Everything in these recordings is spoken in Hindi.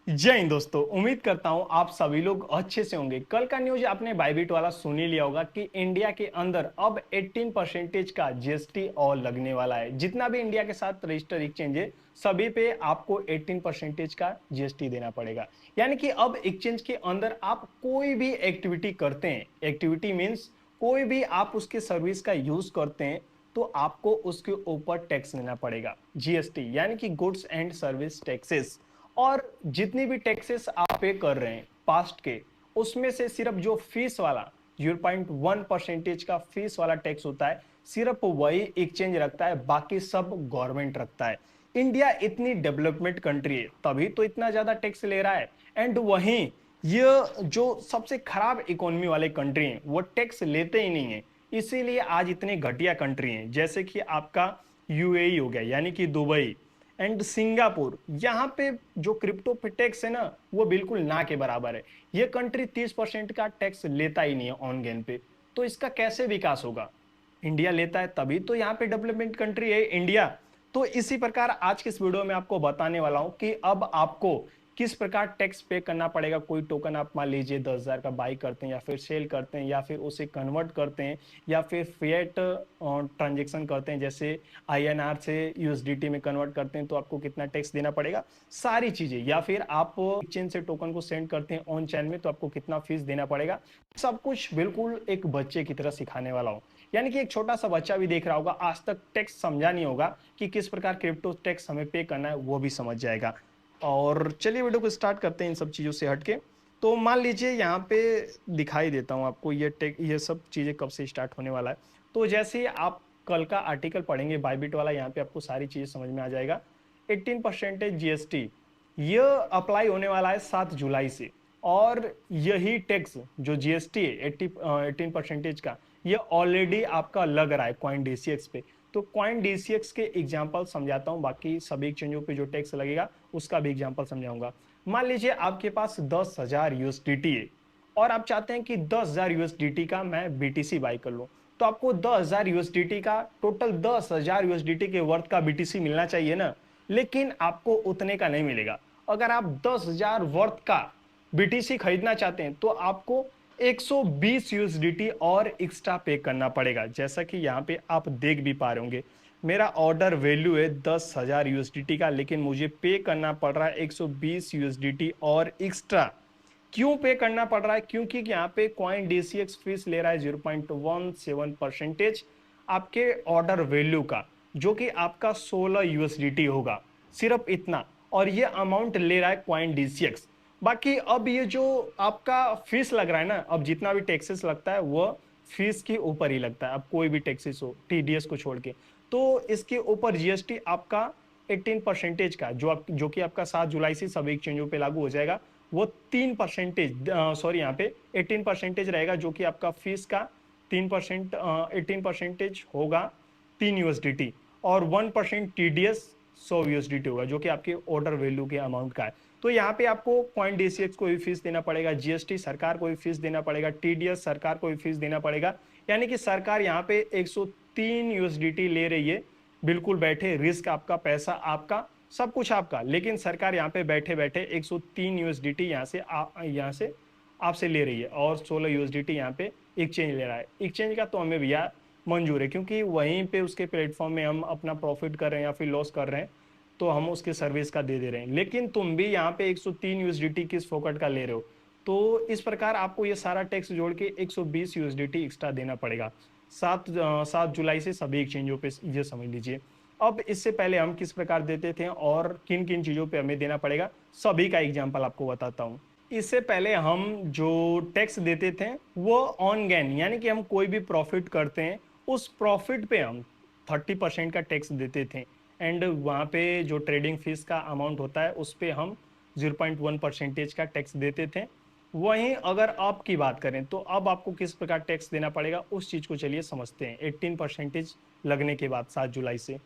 जय हिंद दोस्तों, उम्मीद करता हूं आप सभी लोग अच्छे से होंगे। कल का न्यूज आपने बाईबिट वाला सुन ही लिया होगा कि इंडिया के अंदर अब 18% का जीएसटी और लगने वाला है। जितना भी इंडिया के साथ रजिस्टर एक्सचेंज है सभी पे आपको 18% का जीएसटी देना पड़ेगा। यानी कि अब एक्सचेंज के अंदर आप कोई भी एक्टिविटी करते हैं, एक्टिविटी मीन्स कोई भी आप उसके सर्विस का यूज करते हैं तो आपको उसके ऊपर टैक्स देना पड़ेगा, जीएसटी यानी कि गुड्स एंड सर्विस टैक्सेस। और जितनी भी टैक्सेस आप पे कर रहे हैं पास्ट के, उसमें से सिर्फ जो फीस वाला 0.1% का फीस वाला टैक्स होता है सिर्फ वही एक्सचेंज रखता है, बाकी सब गवर्नमेंट रखता है। इंडिया इतनी डेवलपमेंट कंट्री है तभी तो इतना ज्यादा टैक्स ले रहा है। एंड वहीं ये जो सबसे खराब इकोनॉमी वाले कंट्री हैं वो टैक्स लेते ही नहीं है, इसीलिए आज इतने घटिया कंट्री हैं। जैसे कि आपका यूएई हो गया यानी कि दुबई एंड सिंगापुर, यहाँ पे जो क्रिप्टो पे टैक्स है ना वो बिल्कुल ना के बराबर है। ये कंट्री 30% का टैक्स लेता ही नहीं है ऑन गेन पे, तो इसका कैसे विकास होगा? इंडिया लेता है तभी तो यहाँ पे डेवलपमेंट कंट्री है इंडिया। तो इसी प्रकार आज के इस वीडियो में आपको बताने वाला हूं कि अब आपको किस प्रकार टैक्स पे करना पड़ेगा। कोई टोकन आप मान लीजिए 10,000 का बाई करते हैं या फिर सेल करते हैं या फिर उसे कन्वर्ट करते हैं या फिर फिएट ट्रांजेक्शन करते हैं, जैसे आईएनआर से यूएसडीटी में कन्वर्ट करते हैं तो आपको कितना टैक्स देना पड़ेगा, सारी चीजें। या फिर आप एक्सचेंज से टोकन को सेंड करते हैं ऑन चैन में तो आपको कितना फीस देना पड़ेगा, सब कुछ बिल्कुल एक बच्चे की तरह सिखाने वाला हूं। यानी कि एक छोटा सा बच्चा भी देख रहा होगा, आज तक टैक्स समझा नहीं होगा कि किस प्रकार क्रिप्टो टैक्स हमें पे करना है, वो भी समझ जाएगा। और चलिए वीडियो को स्टार्ट करते हैं इन सब चीज़ों से हटके। तो मान लीजिए यहाँ पे दिखाई देता हूँ आपको ये सब चीज़ें कब से स्टार्ट होने वाला है। तो जैसे ही आप कल का आर्टिकल पढ़ेंगे बाईबिट वाला, यहाँ पे आपको सारी चीज़ें समझ में आ जाएगा। 18% जीएसटी ये अप्लाई होने वाला है 7 जुलाई से। और यही टैक्स जो जीएसटी है 18% का, ये ऑलरेडी आपका लग रहा है कॉइन डीसीएक्स पे। तो कॉइन डीसीएक्स के एग्जांपल समझाता हूं, बाकी सभी एक्सचेंजों पे जो टैक्स लगेगा उसका भी एग्जांपल समझाऊंगा। मान लीजिए आपके पास 10,000 यूएसडीटी है और आप चाहते हैं कि 10,000 यूएसडीटी का मैं बीटीसी बाई कर लूं, तो आपको 10,000 यूएसडीटी का टोटल 10,000 यूएसडीटी के वर्थ का बीटीसी मिलना चाहिए ना। लेकिन आपको उतने का नहीं मिलेगा। अगर आप 10,000 वर्थ का बीटीसी खरीदना चाहते हैं तो आपको 120 यूएसडीटी और एक्स्ट्रा पे करना पड़ेगा। जैसा कि यहाँ पे आप देख भी पा रहे होंगे, मेरा ऑर्डर वैल्यू है 10,000 यूएसडीटी का, लेकिन मुझे पे करना पड़ रहा है 120 यूएसडीटी और एक्स्ट्रा। क्यों पे करना पड़ रहा है? क्योंकि यहाँ पे कॉइन डीसीएक्स फीस ले रहा है 0.17% आपके ऑर्डर वैल्यू का, जो कि आपका 16 यूएसडीटी होगा, सिर्फ इतना। और ये अमाउंट ले रहा है कॉइन डीसीएक्स। बाकी अब ये जो आपका फीस लग रहा है ना, अब जितना भी टैक्सेस लगता है वो फीस के ऊपर ही लगता है। अब कोई भी टैक्सेस हो टीडीएस को छोड़ के, तो इसके ऊपर जीएसटी आपका 18% का जो कि आपका 7 जुलाई से सभी एक्सचेंजों पे लागू हो जाएगा, वो 3% सॉरी यहाँ पे 18% रहेगा, जो कि आपका फीस का 3% 18% होगा 3 यूएसडीटी। और 1% टीडीएस 100 यूएसडीटी होगा, जो कि आपके ऑर्डर वैल्यू के अमाउंट का है। तो यहाँ पे आपको कॉइन डीसीएक्स को भी फीस देना पड़ेगा, जीएसटी सरकार को भी फीस देना पड़ेगा, टीडीएस सरकार को भी फीस देना पड़ेगा। यानी कि सरकार यहाँ पे 103 यूएसडीटी ले रही है, बिल्कुल बैठे, रिस्क आपका, पैसा आपका, सब कुछ आपका, लेकिन सरकार यहाँ पे बैठे बैठे 103 यूएसडीटी यहाँ से आपसे ले रही है और 16 यूएसडीटी यहाँ पे एक्सचेंज ले रहा है। एक्सचेंज का तो हमें भैया मंजूर है, क्योंकि वहीं पे उसके प्लेटफॉर्म में हम अपना प्रॉफिट कर रहे हैं या फिर लॉस कर रहे हैं तो हम उसके सर्विस का दे रहे हैं। लेकिन तुम भी यहाँ पे 103 यूएसडीटी किस फोकट का ले रहे हो? तो इस प्रकार आपको ये सारा टैक्स जोड़ के 120 यूएसडीटी एक्स्ट्रा देना पड़ेगा 7 जुलाई से सभी एक्सचेंजों पे, ये समझ लीजिए। अब इससे पहले हम किस प्रकार देते थे और किन किन चीजों पे हमें देना पड़ेगा, सभी का एग्जाम्पल आपको बताता हूँ। इससे पहले हम जो टैक्स देते थे वो ऑन गेन, यानी कि हम कोई भी प्रॉफिट करते हैं उस प्रॉफिट पे हम 30% का टैक्स देते थे। एंड वहाँ पे जो ट्रेडिंग फीस का अमाउंट होता है उस पे हम 0.1% का टैक्स देते थे। वहीं अगर आप की बात करें तो अब आपको किस प्रकार टैक्स देना पड़ेगा उस चीज को चलिए समझते हैं। 18% लगने के बाद 7 जुलाई से,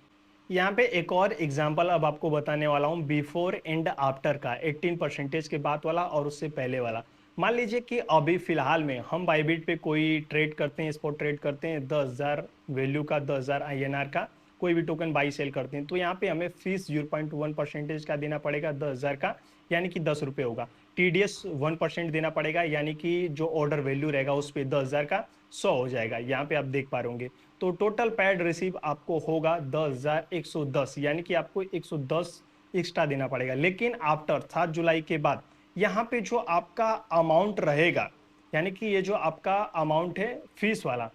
यहाँ पे एक और एग्जाम्पल अब आपको बताने वाला हूँ बिफोर एंड आफ्टर का, 18% के बाद वाला और उससे पहले वाला। मान लीजिए कि अभी फिलहाल में हम बाईबिट पे कोई ट्रेड करते हैं, स्पॉट ट्रेड करते हैं 10,000 वैल्यू का, 10,000 आईएनआर का कोई भी टोकन बाई सेल करते हैं, तो यहाँ पे हमें फीस 0.1% का देना पड़ेगा 10,000 का। यानी कि 10 रुपये होगा। टीडीएस 1% देना पड़ेगा, यानी कि जो ऑर्डर वैल्यू रहेगा उस पर 10,000 का 100 हो जाएगा। यहाँ पे आप देख पा रहे होंगे। तो टोटल पैड रिसीव आपको होगा 10,110, यानी कि आपको 110 एक्स्ट्रा देना पड़ेगा। लेकिन आफ्टर 7 जुलाई के बाद यहाँ पे जो आपका अमाउंट रहेगा, यानी कि ये जो आपका अमाउंट है फीस वाला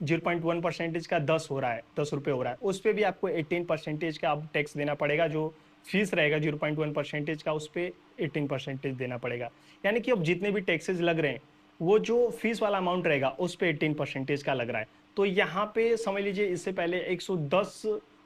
0.1% का 10 हो रहा है, 10 रुपये हो रहा है, उस पर भी आपको 18% का अब टैक्स देना पड़ेगा। जो फीस रहेगा 0.1% का, उस पर 18% देना पड़ेगा। यानी कि अब जितने भी टैक्सेस लग रहे हैं वो जो फीस वाला अमाउंट रहेगा उस पर 18% का लग रहा है। तो यहाँ पे समझ लीजिए इससे पहले 110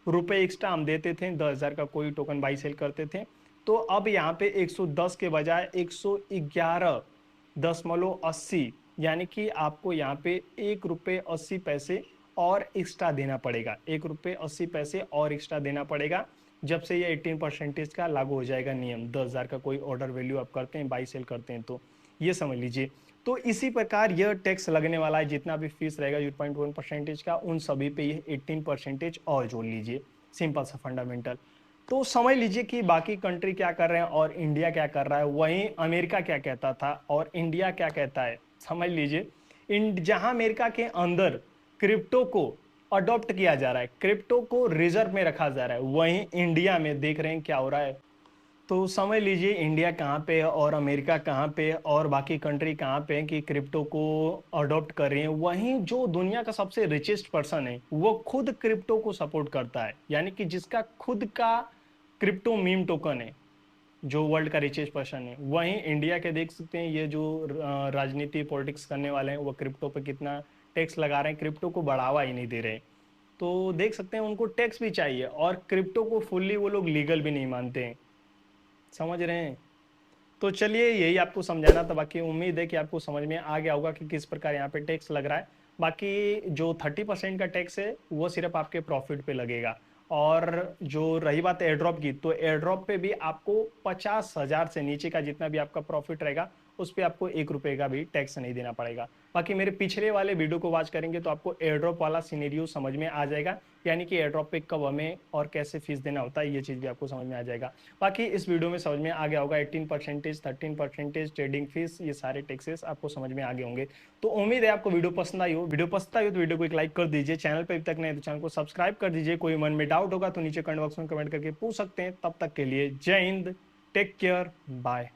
रुपये एक्स्ट्रा हम देते थे, 10,000 का कोई टोकन बाई सेल करते थे। तो अब यहाँ पे 110 के बजाय 111.80, यानी कि आपको यहाँ पे 1 रुपये 80 पैसे और एक्स्ट्रा देना पड़ेगा। 1 रुपये 80 पैसे और एक्स्ट्रा देना पड़ेगा जब से ये 18% का लागू हो जाएगा नियम। 10,000 का कोई ऑर्डर वैल्यू आप करते हैं, बाई सेल करते हैं, तो ये समझ लीजिए। तो इसी प्रकार यह टैक्स लगने वाला है, जितना भी फीस रहेगा 0.1% का, उन सभी पे ये 18% और जोड़ लीजिए। सिंपल सा फंडामेंटल। तो समझ लीजिए कि बाकी कंट्री क्या कर रहे हैं और इंडिया क्या कर रहा है, वहीं अमेरिका क्या कहता था और इंडिया क्या कहता है। समझ लीजिए जहां अमेरिका के अंदर क्रिप्टो को अडॉप्ट किया जा रहा है, क्रिप्टो को रिजर्व में रखा जा रहा है, वहीं इंडिया में देख रहे हैं क्या हो रहा है। तो समझ लीजिए इंडिया कहाँ पे है और अमेरिका कहाँ पे है और बाकी कंट्री कहाँ पे है कि क्रिप्टो को अडॉप्ट कर रही है। वहीं जो दुनिया का सबसे रिचेस्ट पर्सन है वो खुद क्रिप्टो को सपोर्ट करता है, यानी कि जिसका खुद का क्रिप्टो मीम टोकन है, जो वर्ल्ड का रिचेस्ट पर्सन है। वहीं इंडिया के देख सकते हैं ये जो राजनीति पॉलिटिक्स करने वाले हैं वो क्रिप्टो पे कितना टैक्स लगा रहे हैं, क्रिप्टो को बढ़ावा ही नहीं दे रहे। तो देख सकते हैं उनको टैक्स भी चाहिए और क्रिप्टो को फुल्ली वो लोग लीगल भी नहीं मानते हैं। समझ रहे हैं। तो चलिए यही आपको समझाना था। बाकी उम्मीद है कि आपको समझ में आ गया होगा कि किस प्रकार यहाँ पे टैक्स लग रहा है। बाकी जो 30% का टैक्स है वो सिर्फ आपके प्रॉफिट पे लगेगा। और जो रही बात एयर ड्रॉप की, तो एयर ड्रॉप पे भी आपको 50,000 से नीचे का जितना भी आपका प्रॉफिट रहेगा उस पर आपको 1 रुपये का भी टैक्स नहीं देना पड़ेगा। बाकी मेरे पिछले वाले वीडियो को वॉच करेंगे तो आपको एयर ड्रॉप वाला सिनेरियो समझ में आ जाएगा, यानी कि एयर ड्रॉप पे कब हमें और कैसे फीस देना होता है, ये चीज़ भी आपको समझ में आ जाएगा। बाकी इस वीडियो में समझ में आ गया होगा 18%, 13%, ट्रेडिंग फीस, ये सारे टैक्सेस आपको समझ में आ गए होंगे। तो उम्मीद है आपको वीडियो पसंद आई हो। वीडियो पसंद आई हो तो वीडियो को एक लाइक कर दीजिए, चैनल पर अभी तक नहीं तो चैनल को सब्सक्राइब कर दीजिए। कोई मन में डाउट होगा तो नीचे कमेंट बॉक्स में कमेंट करके पूछ सकते हैं। तब तक के लिए जय हिंद, टेक केयर, बाय।